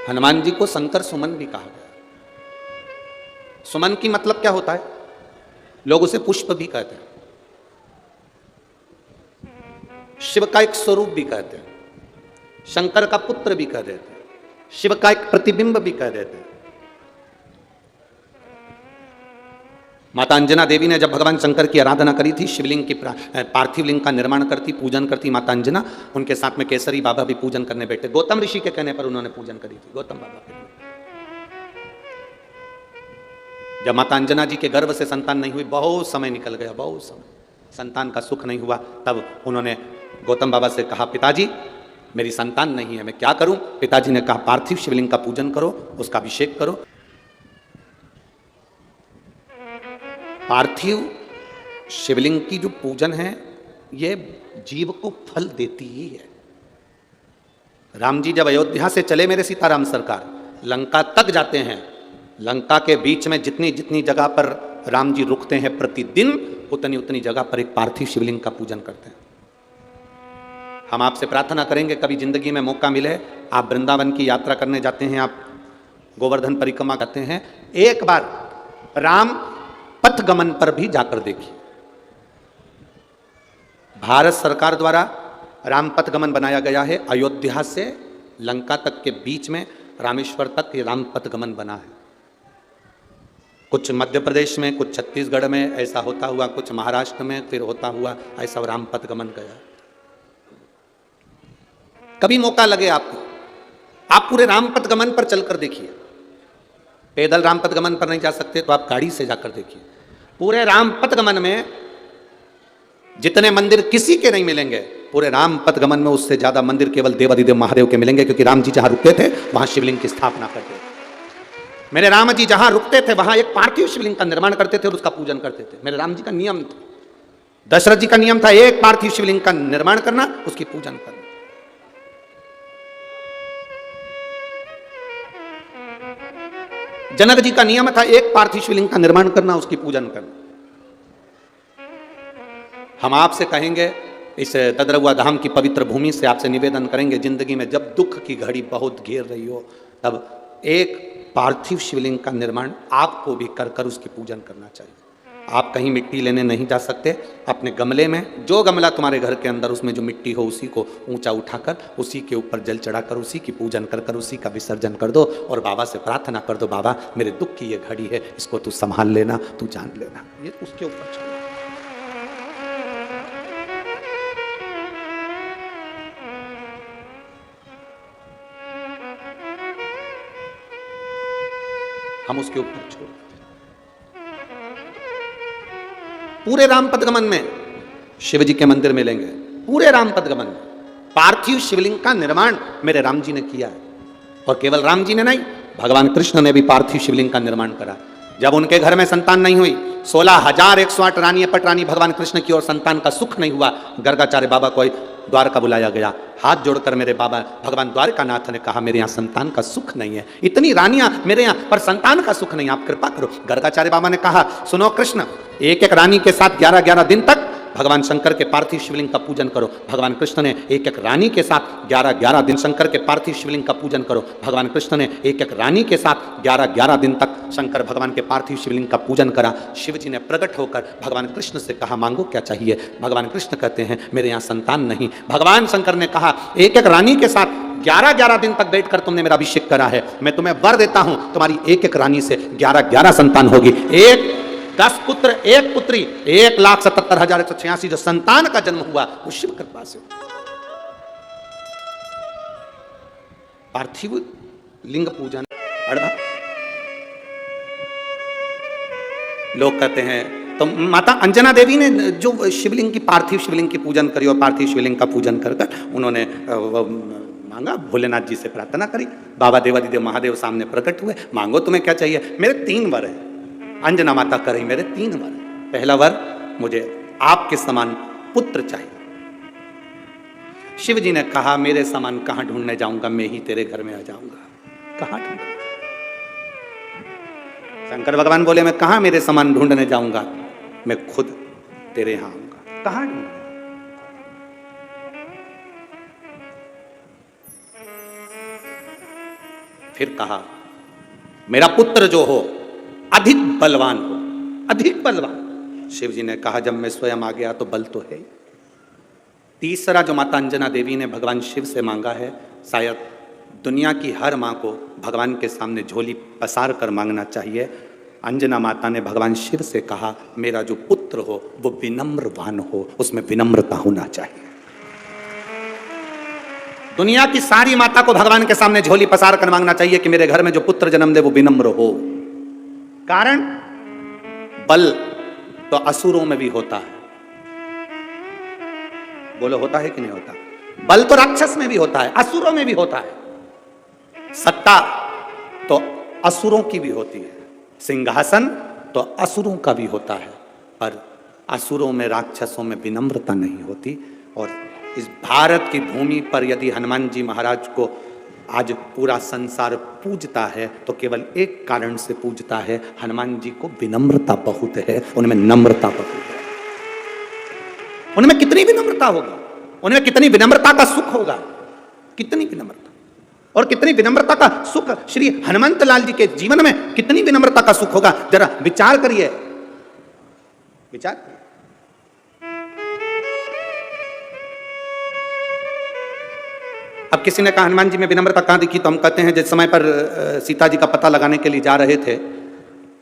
हनुमान जी को शंकर सुमन भी कहा गया। सुमन की मतलब क्या होता है? लोग उसे पुष्प भी कहते हैं, शिव का एक स्वरूप भी कहते हैं, शंकर का पुत्र भी कह देते हैं, शिव का एक प्रतिबिंब भी कह देते हैं। माता अंजना देवी ने जब भगवान शंकर की आराधना करी थी, शिवलिंग की पार्थिव लिंग का निर्माण करती, पूजन करती माता अंजना, उनके साथ में केसरी बाबा भी पूजन करने बैठे। गौतम ऋषि के कहने पर उन्होंने पूजन करी थी, गौतम बाबा के। जब माता अंजना जी के गर्भ से संतान नहीं हुई, बहुत समय निकल गया, बहुत समय संतान का सुख नहीं हुआ, तब उन्होंने गौतम बाबा से कहा, पिताजी मेरी संतान नहीं है, मैं क्या करूं? पिताजी ने कहा, पार्थिव शिवलिंग का पूजन करो, उसका अभिषेक करो। पार्थिव शिवलिंग की जो पूजन है, ये जीव को फल देती ही है। राम जी जब अयोध्या से चले, मेरे सीताराम सरकार, लंका तक जाते हैं, लंका के बीच में जितनी जितनी जगह पर राम जी रुकते हैं प्रतिदिन, उतनी उतनी जगह पर एक पार्थिव शिवलिंग का पूजन करते हैं। हम आपसे प्रार्थना करेंगे, कभी जिंदगी में मौका मिले, आप वृंदावन की यात्रा करने जाते हैं, आप गोवर्धन परिक्रमा करते हैं, एक बार राम पथगमन पर भी जाकर देखिए। भारत सरकार द्वारा राम पथगमन बनाया गया है, अयोध्या से लंका तक के बीच में रामेश्वर तक ये राम पथगमन बना है। कुछ मध्य प्रदेश में, कुछ छत्तीसगढ़ में ऐसा होता हुआ, कुछ महाराष्ट्र में फिर होता हुआ ऐसा राम पथगमन गया। कभी मौका लगे आपको, आप पूरे राम पथगमन पर चलकर देखिए। पैदल राम पथगमन पर नहीं जा सकते तो आप गाड़ी से जाकर देखिए। पूरे राम पथगमन में जितने मंदिर किसी के नहीं मिलेंगे, पूरे राम पथगमन में उससे ज्यादा मंदिर केवल देवाधिदेव महादेव के मिलेंगे, क्योंकि राम जी जहां रुकते थे वहां शिवलिंग की स्थापना करते थे। मेरे राम जी जहां रुकते थे वहां एक पार्थिव शिवलिंग का निर्माण करते थे और उसका पूजन करते थे। मेरे राम जी का नियम था, दशरथ जी का नियम था, एक पार्थिव शिवलिंग का निर्माण करना, उसकी पूजन करना। जनक जी का नियम था, एक पार्थिव शिवलिंग का निर्माण करना, उसकी पूजन करना। हम आपसे कहेंगे, इस ददरगुआ धाम की पवित्र भूमि से आपसे निवेदन करेंगे, जिंदगी में जब दुख की घड़ी बहुत घेर रही हो, तब एक पार्थिव शिवलिंग का निर्माण आपको भी कर कर उसकी पूजन करना चाहिए। आप कहीं मिट्टी लेने नहीं जा सकते, अपने गमले में, जो गमला तुम्हारे घर के अंदर, उसमें जो मिट्टी हो उसी को ऊंचा उठाकर, उसी के ऊपर जल चढ़ाकर, उसी की पूजन कर कर उसी का विसर्जन कर दो और बाबा से प्रार्थना कर दो, बाबा मेरे दुख की ये घड़ी है, इसको तू संभाल लेना, तू जान लेना। ये उसके ऊपर छोड़ो। हम उसके ऊपर छोड़, पूरे राम पथगमन में शिव जी के मंदिर मिलेंगे, पूरे राम पथगमन में पार्थिव शिवलिंग का निर्माण मेरे राम जी ने किया है। और केवल राम जी ने नहीं, भगवान कृष्ण ने भी पार्थिव शिवलिंग का निर्माण करा। जब उनके घर में संतान नहीं हुई, 16,108 रानी पटरानी भगवान कृष्ण की, और संतान का सुख नहीं हुआ, गर्गाचार्य बाबा को द्वारका बुलाया गया। हाथ जोड़कर मेरे बाबा भगवान द्वारकानाथ ने कहा, मेरे यहाँ संतान का सुख नहीं है, इतनी रानियां मेरे यहाँ पर संतान का सुख नहीं, आप कृपा करो। गर्गाचार्य बाबा ने कहा, सुनो कृष्ण, एक एक रानी के साथ 11-11 दिन तक भगवान शंकर के पार्थिव शिवलिंग का पूजन करो। भगवान कृष्ण ने एक एक रानी के साथ 11-11 दिन शंकर के पार्थिव शिवलिंग का पूजन करो। भगवान कृष्ण ने एक एक रानी के साथ 11-11 दिन तक शंकर भगवान के पार्थिव शिवलिंग का पूजन करा। शिव जी ने प्रकट होकर भगवान कृष्ण से कहा, मांगो क्या चाहिए? भगवान कृष्ण कहते हैं, मेरे यहाँ संतान नहीं। भगवान शंकर ने कहा, एक एक रानी के साथ 11-11 दिन तक बैठकर तुमने मेरा अभिषेक करा है, मैं तुम्हें वर देता हूं, तुम्हारी एक एक रानी से 11-11 संतान होगी। 10 पुत्र 1 पुत्री, 1,77,186 जो संतान का जन्म हुआ वो शिव कृपा से। पार्थिव लिंग पूजन, लोग कहते हैं, तो माता अंजना देवी ने जो शिवलिंग की, पार्थिव शिवलिंग की पूजन करी और पार्थिव शिवलिंग का पूजन कर उन्होंने मांगा, भोलेनाथ जी से प्रार्थना करी। बाबा देवाधिदेव महादेव सामने प्रकट हुए, मांगो तुम्हें क्या चाहिए? मेरे 3 वर है। अंजना माता कर रही, मेरे 3 वर। पहला वर, मुझे आपके समान पुत्र चाहिए। शिव जी ने कहा, मेरे समान कहां ढूंढने जाऊंगा, मैं ही तेरे घर में आ जाऊंगा। कहां ढूंढूंगा? शंकर भगवान बोले, मैं कहां मेरे समान ढूंढने जाऊंगा, मैं खुद तेरे यहां आऊंगा। कहां ढूंढूंगा? फिर कहा मेरा पुत्र जो हो अधिक बलवान हो, अधिक बलवान। शिव जी ने कहा जब मैं स्वयं आ गया तो बल तो है। तीसरा जो माता अंजना देवी ने भगवान शिव से मांगा है, शायद दुनिया की हर माँ को भगवान के सामने झोली पसार कर मांगना चाहिए। अंजना माता ने भगवान शिव से कहा मेरा जो पुत्र हो वो विनम्रवान हो, उसमें विनम्रता होना चाहिए। दुनिया की सारी माता को भगवान के सामने झोली पसार कर मांगना चाहिए कि मेरे घर में जो पुत्र जन्म दे वो विनम्र हो। कारण बल तो असुरों में भी होता है, बोलो होता है कि नहीं होता? बल तो राक्षस में भी होता है, असुरों में भी होता है। सत्ता तो असुरों की भी होती है, सिंहासन तो असुरों का भी होता है, पर असुरों में राक्षसों में विनम्रता नहीं होती। और इस भारत की भूमि पर यदि हनुमान जी महाराज को आज पूरा संसार पूजता है तो केवल एक कारण से पूजता है, हनुमान जी को विनम्रता बहुत है, उनमें नम्रता बहुत है। उनमें कितनी विनम्रता होगा, उनमें कितनी विनम्रता का सुख होगा, कितनी विनम्रता और कितनी विनम्रता का सुख श्री हनुमंत लाल जी के जीवन में कितनी विनम्रता का सुख होगा, जरा विचार करिए, विचार करिए। अब किसी ने कहा हनुमान जी में विनम्रता कहां दिखी, तो हम कहते हैं जिस समय पर सीता जी का पता लगाने के लिए जा रहे थे,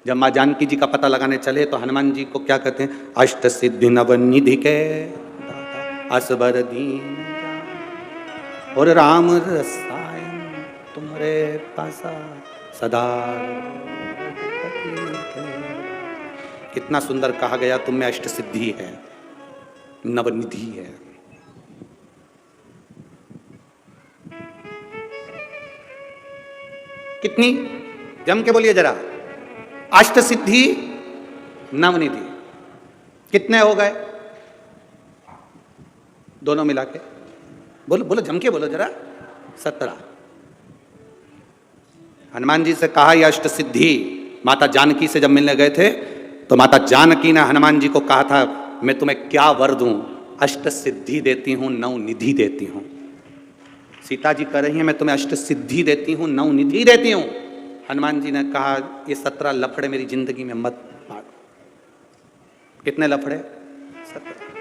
जब मां जानकी जी का पता लगाने चले तो हनुमान जी को क्या कहते हैं, अष्ट सिद्धि नव निधि के असबर दीन और राम रसायन तुम्हारे पासा सदा। कितना सुंदर कहा गया, तुम में अष्ट सिद्धि है, नवनिधि है। कितनी, जम के बोलिए जरा, अष्ट सिद्धि नवनिधि कितने हो गए दोनों मिला के? बोलो बोलो, जम के बोलो जरा। 17। हनुमान जी से कहा यह अष्ट सिद्धि। माता जानकी से जब मिलने गए थे तो माता जानकी ने हनुमान जी को कहा था मैं तुम्हें क्या वर दूं, अष्ट सिद्धि देती हूं, नव निधि देती हूं। सीता जी कह रही हैं मैं तुम्हें अष्ट सिद्धि देती हूं, नव निधि देती हूं। हनुमान जी ने कहा ये 17 लफड़े मेरी जिंदगी में मत पाड़ो। कितने लफड़े? 17।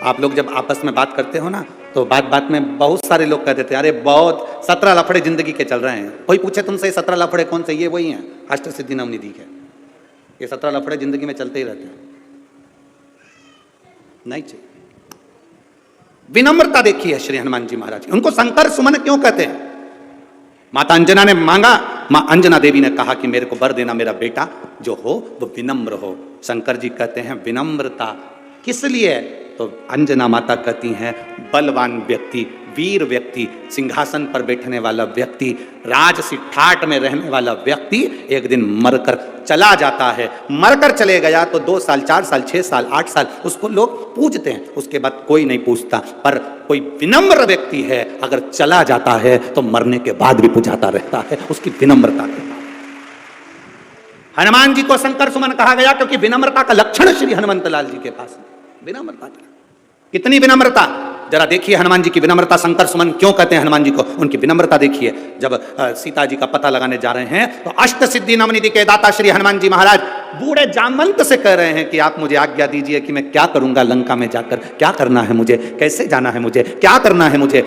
आप लोग जब आपस में बात करते हो ना तो बात बात में बहुत सारे लोग कहते थे अरे बहुत 17 लफड़े जिंदगी के चल रहे हैं। कोई पूछे तुमसे 17 लफड़े कौन से, ये वही हैं अष्ट सिद्धि नव निधि के। ये 17 लफड़े जिंदगी में चलते ही रहते हैं, नहीं चाहिए। विनम्रता देखी है श्री हनुमान जी महाराज की। उनको शंकर सुमन क्यों कहते हैं? माता अंजना ने मांगा, मां अंजना देवी ने कहा कि मेरे को वर देना, मेरा बेटा जो हो वो विनम्र हो। शंकर जी कहते हैं विनम्रता किस लिए? तो अंजना माता कहती हैं बलवान व्यक्ति, वीर व्यक्ति, सिंहासन पर बैठने वाला व्यक्ति, राजसी ठाट में रहने वाला व्यक्ति एक दिन मरकर चला जाता है। मरकर चले गया तो 2 साल, 4 साल, 6 साल, 8 साल उसको लोग पूजते हैं, उसके बाद कोई नहीं पूछता। पर कोई विनम्र व्यक्ति है अगर चला जाता है तो मरने के बाद भी पूजाता रहता है, उसकी विनम्रता के बाद। हनुमान जी को शंकर सुमन कहा गया क्योंकि विनम्रता का लक्षण श्री हनुमंत लाल जी के पास विनम्रता। कितनी विनम्रता, जरा देखिए हनुमान जी की विनम्रता। शंकर सुमन क्यों कहते हैं हनुमान जी को? उनकी विनम्रता देखिए। जब सीता जी का पता लगाने जा रहे हैं तो अष्ट सिद्धि नवनिधि के दाता श्री हनुमान जी महाराज बूढ़े जामवंत से कह रहे हैं कि आप मुझे आज्ञा दीजिए कि मैं क्या करूंगा लंका में जाकर, क्या करना है मुझे, कैसे जाना है मुझे, क्या करना है मुझे।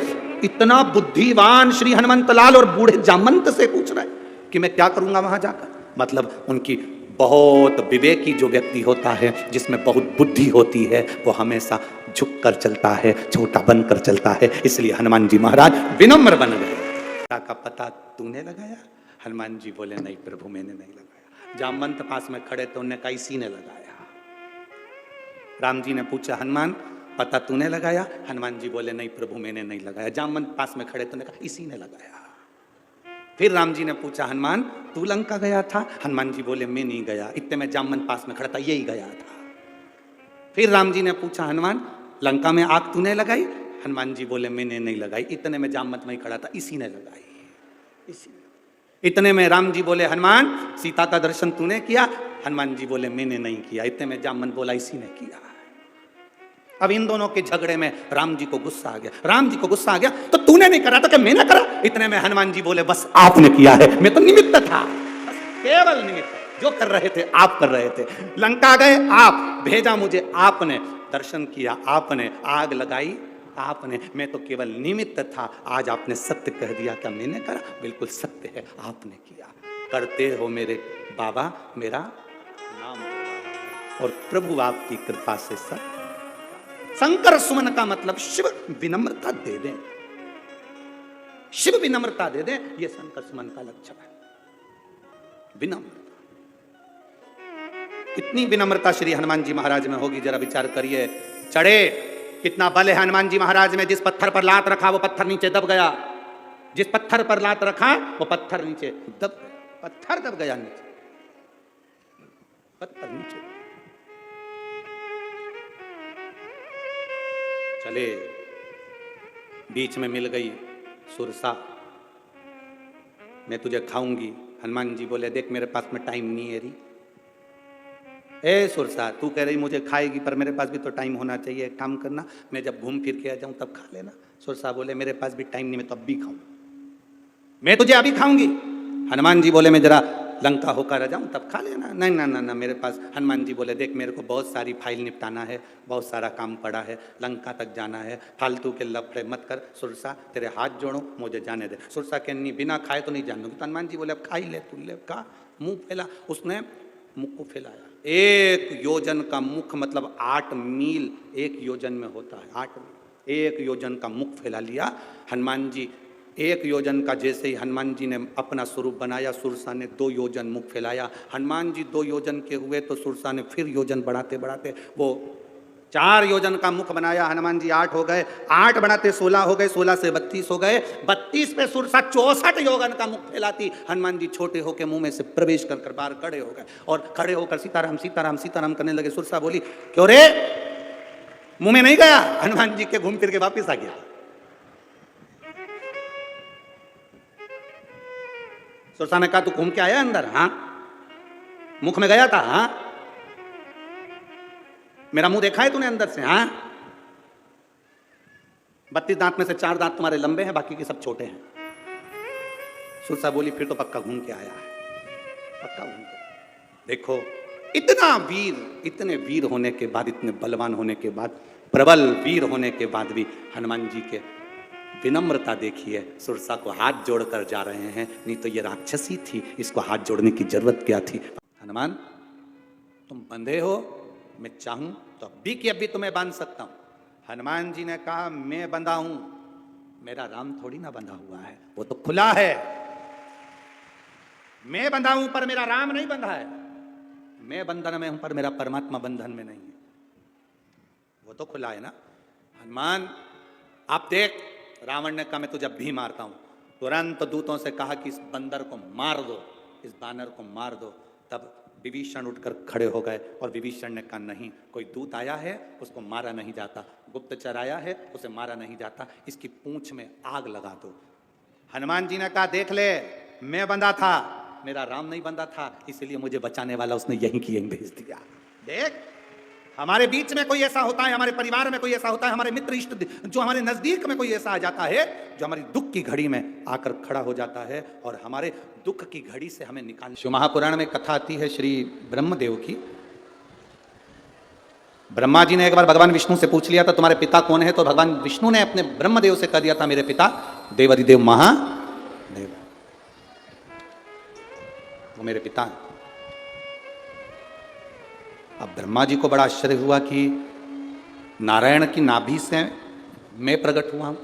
इतना बुद्धिवान श्री हनुमंत लाल और बूढ़े जामवंत से पूछ रहे हैं कि मैं क्या करूंगा वहां जाकर। मतलब उनकी बहुत विवेकी जो व्यक्ति होता है, जिसमें बहुत बुद्धि होती है, वो हमेशा झुक कर चलता है, छोटा बनकर चलता है। इसलिए हनुमान जी महाराज विनम्र बन गए। का पता तूने लगाया? हनुमान जी बोले नहीं प्रभु मैंने नहीं लगाया। जामवंत पास में खड़े तो उन्होंने कहा इसी ने लगाया। राम जी ने पूछा हनुमान पता तूने लगाया? हनुमान जी बोले नहीं प्रभु मैंने नहीं लगाया। जामवंत पास में खड़े तो उन्होंने कहा इसी ने लगाया। फिर राम जी ने पूछा हनुमान तू लंका गया था? हनुमान जी बोले मैं नहीं गया, इतने में जामवंत पास में खड़ा था यही गया था। फिर राम जी ने पूछा हनुमान लंका में आग तूने लगाई? हनुमान जी बोले मैंने नहीं लगाई, इतने में जामवंत में खड़ा था इसी ने लगाई, इसी। इतने में राम जी बोले हनुमान सीता का दर्शन तूने किया? हनुमान जी बोले मैंने नहीं किया, इतने में जामवंत बोला इसी ने किया। अब इन दोनों के झगड़े में राम जी को गुस्सा आ गया। राम जी को गुस्सा आ गया, तो तूने नहीं करा तो क्या मैंने करा? इतने में हनुमान जी बोले, बस आपने किया है, मैं तो निमित्त था, बस केवल निमित्त। जो कर रहे थे आप कर रहे थे। लंका गए आप, भेजा मुझे आपने, दर्शन किया आपने, आग लगाई आपने, मैं तो केवल निमित्त था। आज आपने सत्य कह दिया, क्या मैंने करा? बिल्कुल सत्य है, आपने किया। करते हो मेरे बाबा मेरा नाम, और प्रभु आपकी कृपा से सब। शंकर सुमन का मतलब शिव विनम्रता दे दें, शिव विनम्रता दे दें, यह शंकर सुमन का लक्षण है, विनम्रता। कितनी विनम्रता श्री हनुमान जी महाराज में होगी, जरा विचार करिए। चढ़े, कितना बल है हनुमान जी महाराज में। जिस पत्थर पर लात रखा वो पत्थर नीचे दब गया, जिस पत्थर पर लात रखा वो पत्थर नीचे दब गया, पत्थर दब गया नीचे, पत्थर नीचे। चले, बीच में मिल गई सुरसा, मैं तुझे खाऊंगी। हनुमान जी बोले, देख मेरे पास में टाइम नहीं है री। ए सुरसा, तू कह रही मुझे खाएगी, पर मेरे पास भी तो टाइम होना चाहिए। एक काम करना, मैं जब घूम फिर के आ जाऊं तब खा लेना। सुरसा बोले, मेरे पास भी टाइम नहीं, मैं तो अब भी खाऊं, मैं तुझे अभी खाऊंगी। हनुमान जी बोले, मैं जरा लंका होकर आ जाऊं तब खा लेना। नहीं ना ना ना, मेरे पास। हनुमान जी बोले, देख मेरे को बहुत सारी फाइल निपटाना है, बहुत सारा काम पड़ा है, लंका तक जाना है, फालतू के लफड़े मत कर। सुरसा तेरे हाथ जोड़ो, मुझे जाने दे। सुरसा कहनी, बिना खाए तो नहीं जान दूंगी। तो हनुमान जी बोले, अब खा ही ले, तू ले खा। मुंह फैला, उसने मुख को फैलाया। 1 योजन का मुख मतलब 8 मील 1 योजन में होता है, 8 मील। 1 योजन का मुख फैला लिया हनुमान जी। 1 योजन का जैसे ही हनुमान जी ने अपना स्वरूप बनाया, सुरसा ने 2 योजन मुख फैलाया। हनुमान जी 2 योजन के हुए तो सुरसा ने फिर योजन बढ़ाते बढ़ाते वो 4 योजन का मुख बनाया। हनुमान जी 8 हो गए, 8 बढ़ाते 16 हो गए, 16 से 32 हो गए, 32 पे सुरसा 64 योजन का मुख फैलाती। हनुमान जी छोटे होकर मुंह में से प्रवेश कर कर बाहर खड़े हो गए, और खड़े होकर सीताराम सीताराम सीताराम करने लगे। सुरसा बोली, क्यों रे, मुंह में नहीं गया? हनुमान जी के घूम फिर के वापिस आ गया। सुरसा ने कहा, तू घूम के आया अंदर? हाँ। मुख में गया था? हाँ। मेरा मुंह देखा है तूने अंदर से? हाँ। 32 दांत में से 4 दांत तुम्हारे लंबे हैं, बाकी के सब छोटे हैं। सुरसा बोली, फिर तो पक्का घूम के आया है, पक्का घूम के। देखो, इतना वीर, इतने वीर होने के बाद, इतने बलवान होने के बाद, प्रबल वीर होने के बाद भी हनुमान जी के विनम्रता देखिए। सुरसा को हाथ जोड़कर जा रहे हैं, नहीं तो ये राक्षसी थी, इसको हाथ जोड़ने की जरूरत क्या थी? हनुमान, तुम बंधे हो, मैं चाहूं तो अभी की अभी तुम्हें बांध सकता हूं। हनुमान जी ने कहा, मैं बंधा हूं, मेरा राम थोड़ी ना बंधा हुआ है, वो तो खुला है। मैं बंधा हूं पर मेरा राम नहीं बंधा है। मैं बंधन में हूं पर मेरा परमात्मा बंधन में नहीं है, वो तो खुला है ना। हनुमान, आप देख, रावण ने कहा, मैं तुझे भी मारता हूं। तुरंत दूतों से कहा कि इस बंदर को मार दो, इस बानर को मार दो। तब विभीषण उठकर खड़े हो गए, और विभीषण ने कहा, नहीं, कोई दूत आया है, उसको मारा नहीं जाता, गुप्तचर आया है, उसे मारा नहीं जाता, इसकी पूंछ में आग लगा दो। हनुमान जी ने कहा, देख ले, मैं बंधा था, मेरा राम नहीं बंधा था, इसलिए मुझे बचाने वाला उसने यहीं की यहीं भेज दिया। देख, हमारे बीच में कोई ऐसा होता है, हमारे परिवार में कोई ऐसा होता है, हमारे मित्र इष्ट जो हमारे नजदीक में कोई ऐसा आ जाता है, जो हमारी दुख की घड़ी में आकर खड़ा हो जाता है और हमारे दुख की घड़ी से हमें निकाल। शिव महापुराण में कथा आती है श्री ब्रह्मदेव की। ब्रह्मा जी ने एक बार भगवान विष्णु से पूछ लिया था, तुम्हारे पिता कौन है? तो भगवान विष्णु ने अपने ब्रह्मदेव से कह दिया था, मेरे पिता देवादिदेव महादेव, वो मेरे पिता हैं। अब ब्रह्मा जी को बड़ा आश्चर्य हुआ कि नारायण की नाभि से मैं प्रकट हुआ हूं,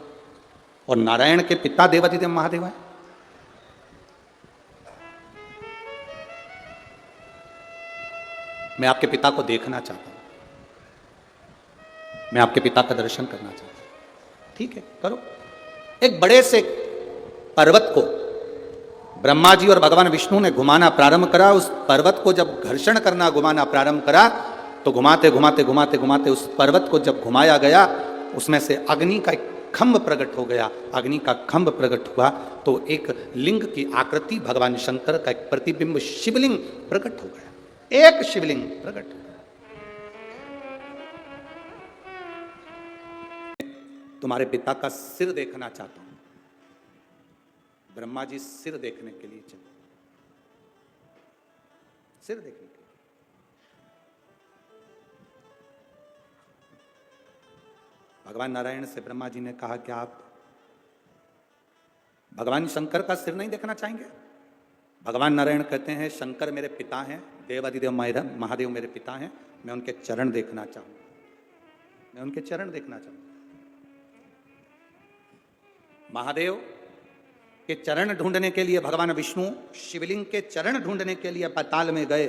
और नारायण के पिता देवादिदेव महादेव हैं। मैं आपके पिता को देखना चाहता हूं, मैं आपके पिता का दर्शन करना चाहता हूं। ठीक है, करो। एक बड़े से पर्वत को ब्रह्मा जी और भगवान विष्णु ने घुमाना प्रारंभ करा। उस पर्वत को जब घर्षण करना घुमाना प्रारंभ करा, तो घुमाते घुमाते घुमाते घुमाते उस पर्वत को जब घुमाया गया, उसमें से अग्नि का एक खंभ प्रकट हो गया। अग्नि का खंभ प्रकट हुआ तो एक लिंग की आकृति, भगवान शंकर का एक प्रतिबिंब शिवलिंग प्रकट हो गया। एक शिवलिंग प्रकट हो गया। तुम्हारे पिता का सिर देखना चाहता हूं। ब्रह्मा जी सिर देखने के लिए चले, सिर देखने के लिए। भगवान नारायण से ब्रह्मा जी ने कहा कि आप भगवान शंकर का सिर नहीं देखना चाहेंगे? भगवान नारायण कहते हैं शंकर मेरे पिता हैं, देवादिदेव महादेव मेरे पिता हैं, मैं उनके चरण देखना चाहूंगा, मैं उनके चरण देखना चाहूंगा। महादेव के चरण ढूंढने के लिए भगवान विष्णु शिवलिंग के चरण ढूंढने के लिए पाताल में गए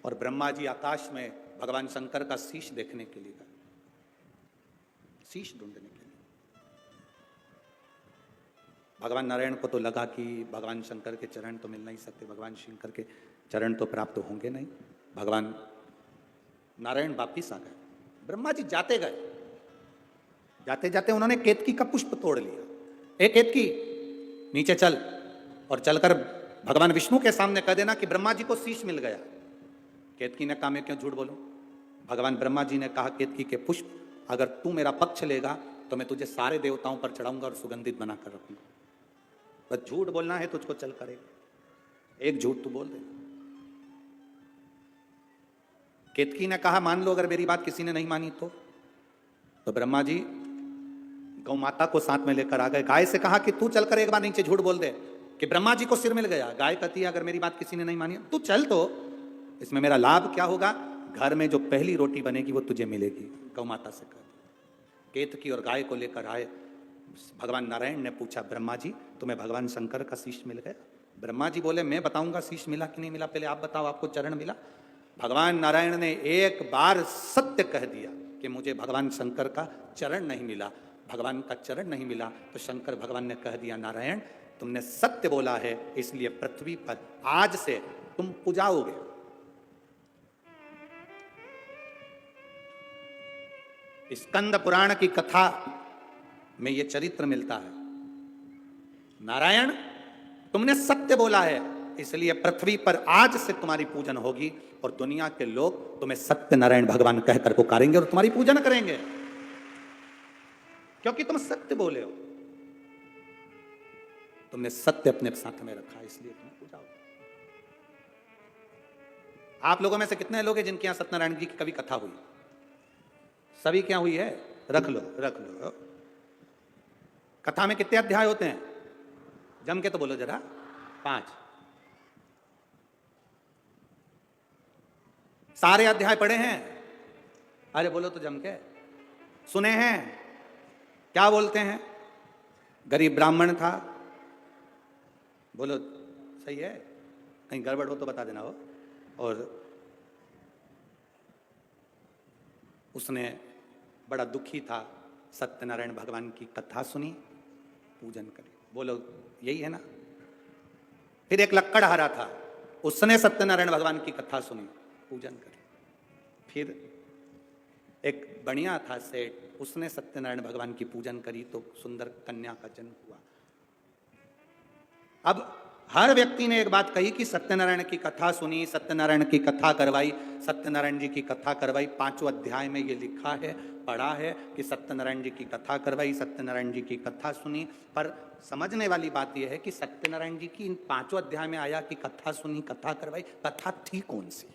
और ब्रह्मा जी आकाश में भगवान शंकर का शीश देखने के लिए गए, शीश ढूंढने के लिए। भगवान नारायण को तो लगा कि भगवान शंकर के चरण तो मिल नहीं सकते, भगवान शंकर के चरण तो प्राप्त होंगे नहीं। भगवान नारायण वापिस आ गए। ब्रह्मा जी जाते गए, जाते जाते उन्होंने केतकी का पुष्प तोड़ लिया। एक केतकी नीचे चल, और चलकर भगवान विष्णु के सामने कह देना कि ब्रह्मा जी को शीश मिल गया। केतकी ने कहा मैं क्यों झूठ बोलूं? भगवान ब्रह्मा जी ने कहा केतकी के पुष्प अगर तू मेरा पक्ष लेगा तो मैं तुझे सारे देवताओं पर चढ़ाऊंगा और सुगंधित बनाकर रखूंगा। बस झूठ बोलना है तुझको, चल करेगा, एक झूठ तू बोल दे। केतकी ने कहा मान लो अगर मेरी बात किसी ने नहीं मानी तो ब्रह्मा जी गौ माता को साथ में लेकर आ गए। गाय से कहा कि तू चलकर एक बार नीचे झूठ बोल दे कि ब्रह्मा जी को सिर मिल गया। गाय कहती है अगर मेरी बात किसी ने नहीं मानी तू चल, तो इसमें मेरा लाभ क्या होगा? घर में जो पहली रोटी बनेगी वो तुझे मिलेगी। गौ माता से कहा। केतकी और गाय को लेकर आए। भगवान नारायण ने पूछा ब्रह्मा जी तुम्हें भगवान शंकर का शीश मिल गया? ब्रह्मा जी बोले मैं बताऊंगा शीश मिला कि नहीं मिला, पहले आप बताओ आपको चरण मिला? भगवान नारायण ने एक बार सत्य कह दिया कि मुझे भगवान शंकर का चरण नहीं मिला, भगवान का चरण नहीं मिला। तो शंकर भगवान ने कह दिया नारायण तुमने सत्य बोला है, इसलिए पृथ्वी पर आज से तुम पूजाओगे। स्कंद पुराण की कथा में यह चरित्र मिलता है। नारायण तुमने सत्य बोला है, इसलिए पृथ्वी पर आज से तुम्हारी पूजन होगी और दुनिया के लोग तुम्हें सत्य नारायण भगवान कहकर पुकारेंगे और तुम्हारी पूजन करेंगे, क्योंकि तुम सत्य बोले हो। तुमने सत्य अपने साथ में रखा, इसलिए तुम्हें पूजा हो। आप लोगों में से कितने लोग हैं जिनके यहां सत्यनारायण जी की कभी कथा हुई? सभी क्या हुई है? रख लो रख लो। कथा में कितने अध्याय होते हैं? जम के तो बोलो जरा। 5। सारे अध्याय पढ़े हैं? अरे बोलो तो जम के। सुने हैं? क्या बोलते हैं? गरीब ब्राह्मण था, बोलो सही है, कहीं गड़बड़ हो तो बता देना हो। और उसने बड़ा दुखी था, सत्यनारायण भगवान की कथा सुनी, पूजन करी। बोलो यही है ना? फिर एक लक्कड़हारा था, उसने सत्यनारायण भगवान की कथा सुनी, पूजन करी। फिर एक बनिया था सेठ, उसने सत्यनारायण भगवान की पूजन करी तो सुंदर कन्या का जन्म हुआ। अब हर व्यक्ति ने एक बात कही कि सत्यनारायण की कथा सुनी, सत्यनारायण की कथा करवाई, सत्यनारायण जी की कथा करवाई। 5वें अध्याय में ये लिखा है, पढ़ा है कि सत्यनारायण जी की कथा करवाई, सत्यनारायण जी की कथा सुनी। पर समझने वाली बात यह है कि सत्यनारायण जी की इन 5वें अध्याय में आया कि कथा सुनी, कथा करवाई, कथा थी कौन सी?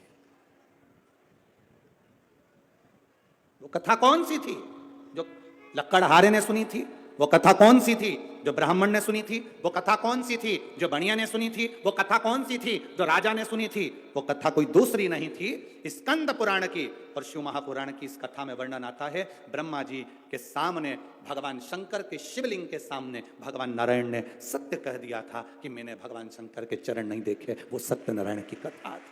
वो कथा कौन सी थी जो लक्कड़हारे ने सुनी थी? वो कथा कौन सी थी जो ब्राह्मण ने सुनी थी? वो कथा कौन सी थी जो बनिया ने सुनी थी? वो कथा कौन सी थी जो राजा ने सुनी थी? वो कथा कोई दूसरी नहीं थी, स्कंद पुराण की और शिव महापुराण की। इस कथा में वर्णन आता है ब्रह्मा जी के सामने, भगवान शंकर के शिवलिंग के सामने भगवान नारायण ने सत्य कह दिया था कि मैंने भगवान शंकर के चरण नहीं देखे। वो सत्यनारायण की कथा थी,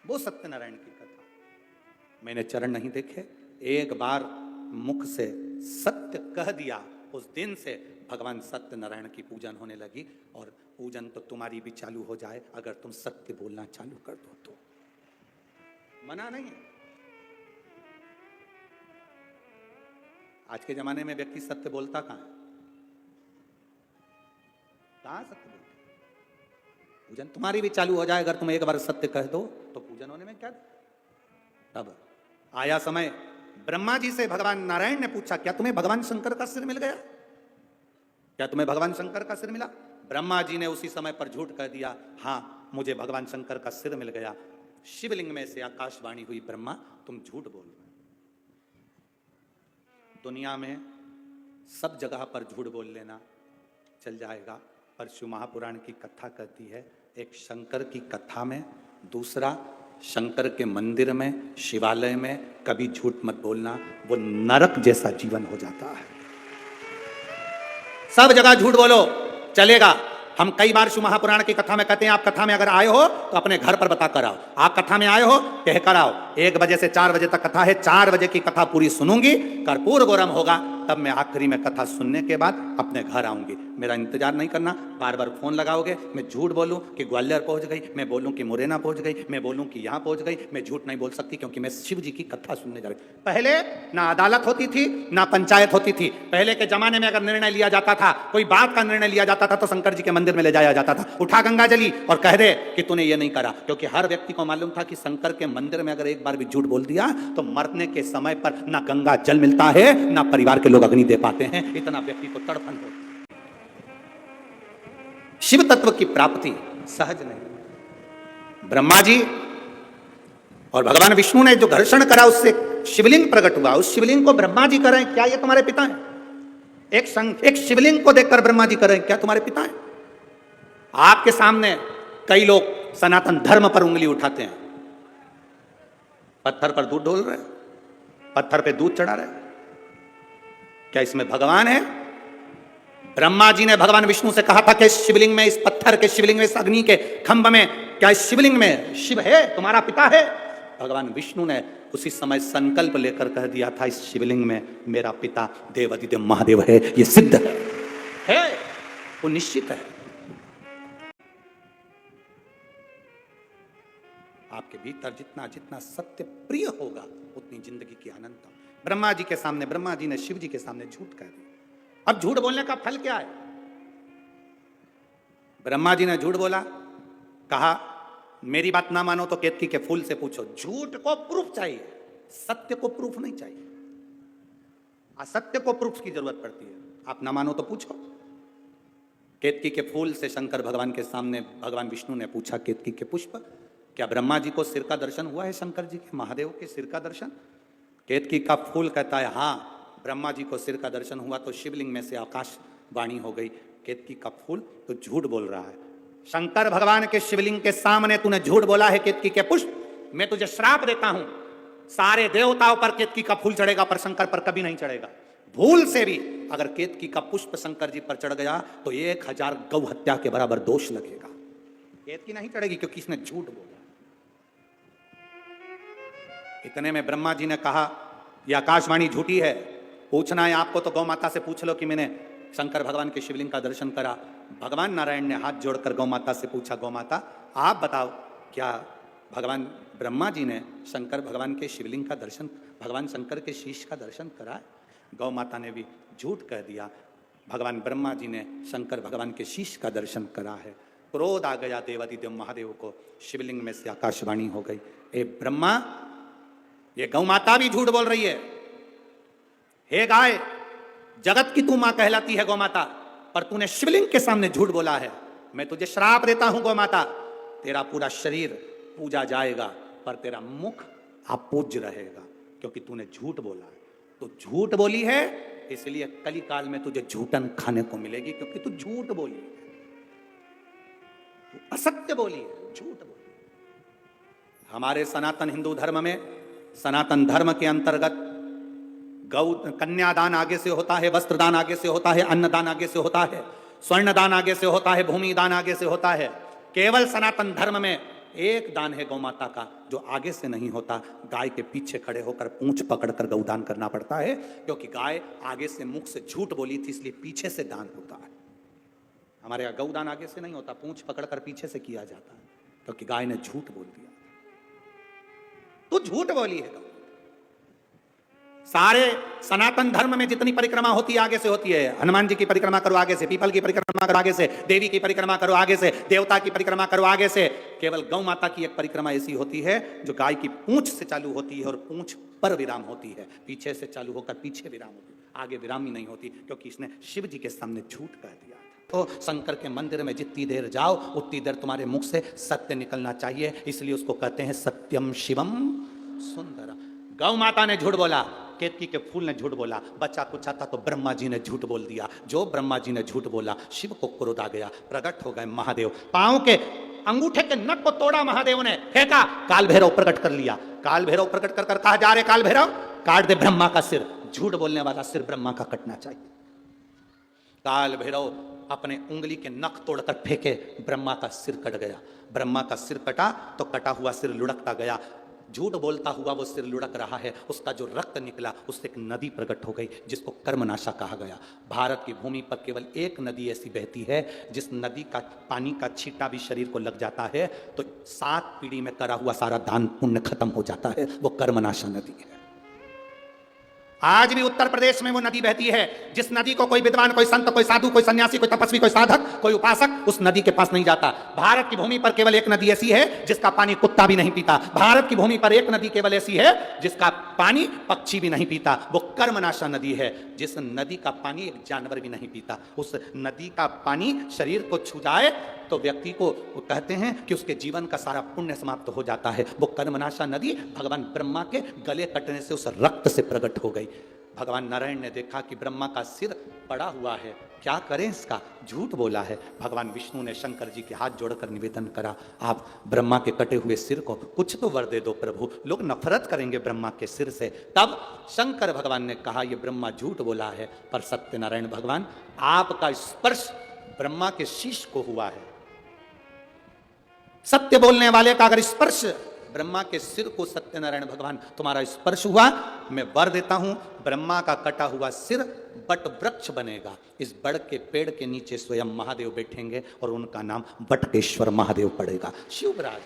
वो सत्यनारायण की कथा। मैंने चरण नहीं देखे, एक बार मुख से सत्य कह दिया, उस दिन से भगवान सत्यनारायण की पूजन होने लगी। और पूजन तो तुम्हारी भी चालू हो जाए अगर तुम सत्य बोलना चालू कर दो तो। मना नहीं है। आज के जमाने में व्यक्ति सत्य बोलता कहां है? कहां सत्य बोलता? पूजन तुम्हारी भी चालू हो जाए अगर तुम एक बार सत्य कह दो तो पूजन होने में क्या। तब आया समय ब्रह्मा जी से भगवान नारायण ने पूछा, क्या तुम्हें भगवान शंकर का सिर मिल गया? क्या तुम्हें भगवान शंकर का सिर मिला? ब्रह्मा जी ने उसी समय पर झूठ कह दिया, हाँ मुझे भगवान शंकर का सिर मिल गया। शिवलिंग में से आकाशवाणी हुई, ब्रह्मा तुम झूठ बोल रहे हो। दुनिया में सब जगह पर झूठ बोल लेना चल जाएगा, पर शिव महापुराण की कथा कहती है एक शंकर की कथा में, दूसरा शंकर के मंदिर में, शिवालय में कभी झूठ मत बोलना, वो नरक जैसा जीवन हो जाता है। सब जगह झूठ बोलो चलेगा। हम कई बार शिव महापुराण की कथा में कहते हैं, आप कथा में अगर आए हो तो अपने घर पर बता कर आओ। आप कथा में आए हो कह कर आओ। 1 बजे से 4 बजे तक कथा है, 4 बजे की कथा पूरी सुनूंगी, कर्पूर गौरम होगा, तब मैं आखिरी में कथा सुनने के बाद अपने घर आऊंगी। मेरा इंतजार नहीं करना, बार बार फोन लगाओगे, मैं झूठ बोलूं कि ग्वालियर पहुंच गई, मैं बोलूं कि मुरैना पहुंच गई, मैं बोलूं कि यहां पहुंच गई, मैं झूठ नहीं बोल सकती क्योंकि मैं शिव जी की कथा सुनने जा रही। पहले ना अदालत होती थी ना पंचायत होती थी। पहले के जमाने में अगर निर्णय लिया जाता था, कोई बात का निर्णय लिया जाता था तो शंकर जी के मंदिर में ले जाया जाता था, उठा गंगा जली और कह दे कि तूने ये नहीं करा, क्योंकि हर व्यक्ति को मालूम था कि शंकर के मंदिर में अगर एक बार भी झूठ बोल दिया तो मरने के समय पर ना गंगा जल मिलता है ना परिवार के लोग अग्नि दे पाते हैं, इतना व्यक्ति को तड़पन होती। शिव तत्व की प्राप्ति सहज नहीं। ब्रह्मा जी और भगवान विष्णु ने जो घर्षण करा उससे शिवलिंग प्रकट हुआ, उस शिवलिंग को ब्रह्मा जी कर रहे हैं, क्या ये तुम्हारे पिता हैं? एक शिवलिंग को देखकर ब्रह्मा जी कर रहे हैं, क्या तुम्हारे पिता हैं? आपके सामने कई लोग सनातन धर्म पर उंगली उठाते हैं, पत्थर पर दूध डोल रहे, पत्थर पे दूध चढ़ा रहे, क्या इसमें भगवान है? ब्रह्मा जी ने भगवान विष्णु से कहा था कि शिवलिंग में, इस पत्थर के शिवलिंग में, इस अग्नि के खंभ में, क्या इस शिवलिंग में शिव है, तुम्हारा पिता है? भगवान विष्णु ने उसी समय संकल्प लेकर कह दिया था, इस शिवलिंग में मेरा पिता देवादिदेव महादेव है, ये सिद्ध है, वो निश्चित है। आपके भीतर जितना जितना सत्य प्रिय होगा उतनी जिंदगी की अनंतता। ब्रह्मा जी के सामने, ब्रह्मा जी ने शिव जी के सामने झूठ कह दिया। अब झूठ बोलने का फल क्या है? ब्रह्मा जी ने झूठ बोला, कहा मेरी बात ना मानो तो केतकी के फूल से पूछो। झूठ को प्रूफ चाहिए, सत्य को प्रूफ नहीं चाहिए। असत्य को प्रूफ की जरूरत पड़ती है। आप ना मानो तो पूछो। केतकी के फूल से शंकर भगवान के सामने भगवान विष्णु ने पूछा, केतकी के पुष्प, क्या ब्रह्मा जी को सिर का दर्शन हुआ है? शंकर जी के, महादेव के सिर का दर्शन? केतकी का फूल कहता है हाँ, ब्रह्मा जी को सिर का दर्शन हुआ तो शिवलिंग में से आकाशवाणी हो गई। केतकी का फूल तो झूठ बोल रहा है। शंकर भगवान के शिवलिंग के सामने तूने झूठ बोला है केतकी के पुष्प, मैं तुझे श्राप देता हूं, सारे देवताओं पर केतकी का फूल चढ़ेगा पर शंकर पर कभी नहीं चढ़ेगा। भूल से भी अगर केतकी का पुष्प शंकर जी पर चढ़ गया तो 1000 गौ हत्या के बराबर दोष लगेगा। केतकी नहीं चढ़ेगी क्योंकि इसने झूठ बोला। इतने में ब्रह्मा जी ने कहा, यह आकाशवाणी झूठी है, पूछना है आपको तो गौ माता से पूछ लो कि मैंने शंकर भगवान के शिवलिंग का दर्शन करा। भगवान नारायण ने हाथ जोड़कर गौ माता से पूछा, गौ माता आप बताओ क्या भगवान ब्रह्मा जी ने शंकर भगवान के शिवलिंग का दर्शन, भगवान शंकर के शीश का दर्शन करा? गौ माता ने भी झूठ कह दिया, भगवान ब्रह्मा जी ने शंकर भगवान के शीश का दर्शन करा है। क्रोध आ गया देवादिदेव महादेव को, शिवलिंग में से आकाशवाणी हो गई, ए ब्रह्मा, ये गौ माता भी झूठ बोल रही है। हे गाय, जगत की तू मां कहलाती है गौ माता, पर तूने शिवलिंग के सामने झूठ बोला है। मैं तुझे श्राप देता हूं गौ माता, तेरा पूरा शरीर पूजा जाएगा पर तेरा मुख अपूज्य रहेगा, क्योंकि तूने झूठ बोला है। तो झूठ बोली है इसलिए कली काल में तुझे झूठन खाने को मिलेगी, क्योंकि तू झूठ बोली है, तू असत्य बोली है, झूठ बोली। हमारे सनातन हिंदू धर्म में, सनातन धर्म के अंतर्गत गौ कन्यादान आगे से होता है, वस्त्रदान आगे से होता है, अन्नदान आगे से होता है, स्वर्ण दान आगे से होता है, भूमि दान आगे से होता है। केवल सनातन धर्म में एक दान है गौ माता का जो आगे से नहीं होता। गाय के पीछे खड़े होकर पूंछ पकड़कर गौदान करना पड़ता है, क्योंकि गाय आगे से मुख से झूठ बोली थी, इसलिए पीछे से दान होता है। हमारे यहाँ गौदान आगे से नहीं होता, पूंछ पकड़कर पीछे से किया जाता है, क्योंकि गाय ने झूठ बोल दिया। तो झूठ बोली है गौ। सारे सनातन धर्म में जितनी परिक्रमा होती है आगे से होती है। हनुमान जी की परिक्रमा करो आगे से, पीपल की परिक्रमा करो आगे से, देवी की परिक्रमा करो आगे से, देवता की परिक्रमा करो आगे से। केवल गौ माता की एक परिक्रमा ऐसी होती है जो गाय की पूंछ से चालू होती है और पूंछ पर विराम होती है, पीछे से चालू होकर पीछे विराम होती है, आगे विराम ही नहीं होती, क्योंकि इसने शिव जी के सामने झूठ कह दिया था। तो शंकर के मंदिर में जितनी देर जाओ उतनी देर तुम्हारे मुख से सत्य निकलना चाहिए, इसलिए उसको कहते हैं सत्यम शिवम सुंदर। गौ माता ने झूठ बोला, केतकी के फूल ने झूठ बोला, बच्चा कुछ आता तो ब्रह्मा जी ने झूठ बोल दिया। जो ब्रह्मा जी ने झूठ बोला, शिव को क्रोध आ गया, प्रकट हो गए महादेव। पांव के अंगूठे के नख को तोड़ा महादेव ने, फेंका, काल भैरव प्रकट कर लिया। काल भैरव प्रकट कर कहा जा रहे काल भैरव काट दे ब्रह्मा का सिर। झूठ बोलने वाला सिर ब्रह्मा का कटना चाहिए। काल भैरव अपने उंगली के नख तोड़कर फेंके, ब्रह्मा का सिर कट गया। ब्रह्मा का सिर कटा तो कटा हुआ सिर लुढ़कता गया। झूठ बोलता हुआ वो सिर लुढ़क रहा है, उसका जो रक्त निकला उससे एक नदी प्रकट हो गई जिसको कर्मनाशा कहा गया। भारत की भूमि पर केवल एक नदी ऐसी बहती है जिस नदी का पानी का छींटा भी शरीर को लग जाता है तो 7 पीढ़ी में करा हुआ सारा दान पुण्य खत्म हो जाता है, वो कर्मनाशा नदी है। आज भी उत्तर प्रदेश में वो नदी बहती है जिस नदी को कोई विद्वान, कोई संत, कोई साधु, कोई सन्यासी, कोई तपस्वी, कोई साधक, कोई उपासक उस नदी के पास नहीं जाता। भारत की भूमि पर केवल एक नदी ऐसी है जिसका पानी कुत्ता भी नहीं पीता। भारत की भूमि पर एक नदी केवल ऐसी है जिसका पानी पक्षी भी नहीं पीता, वो कर्मनाशा नदी है। जिस नदी का पानी एक जानवर भी नहीं पीता, उस नदी का पानी शरीर को छू जाए तो व्यक्ति को कहते हैं कि उसके जीवन का सारा पुण्य समाप्त हो जाता है। वो कर्मनाशा नदी भगवान ब्रह्मा के गले कटने से उस रक्त से प्रकट हो गई। भगवान नारायण ने देखा कि ब्रह्मा का सिर पड़ा हुआ है, क्या करें इसका, झूठ बोला है। भगवान विष्णु ने शंकर जी के हाथ जोड़कर निवेदन करा, आप ब्रह्मा के कटे हुए सिर को कुछ तो वर दे दो प्रभु, लोग नफरत करेंगे ब्रह्मा के सिर से। तब शंकर भगवान ने कहा ये ब्रह्मा झूठ बोला है, पर सत्यनारायण भगवान आपका स्पर्श ब्रह्मा के शीश को हुआ है। सत्य बोलने वाले का अगर स्पर्श ब्रह्मा के सिर को, सत्यनारायण भगवान तुम्हारा स्पर्श हुआ, मैं वर देता हूं ब्रह्मा का कटा हुआ सिर बट वृक्ष बनेगा। इस बड़ के पेड़ के नीचे स्वयं महादेव बैठेंगे और उनका नाम बटकेश्वर महादेव पड़ेगा। शिव विराज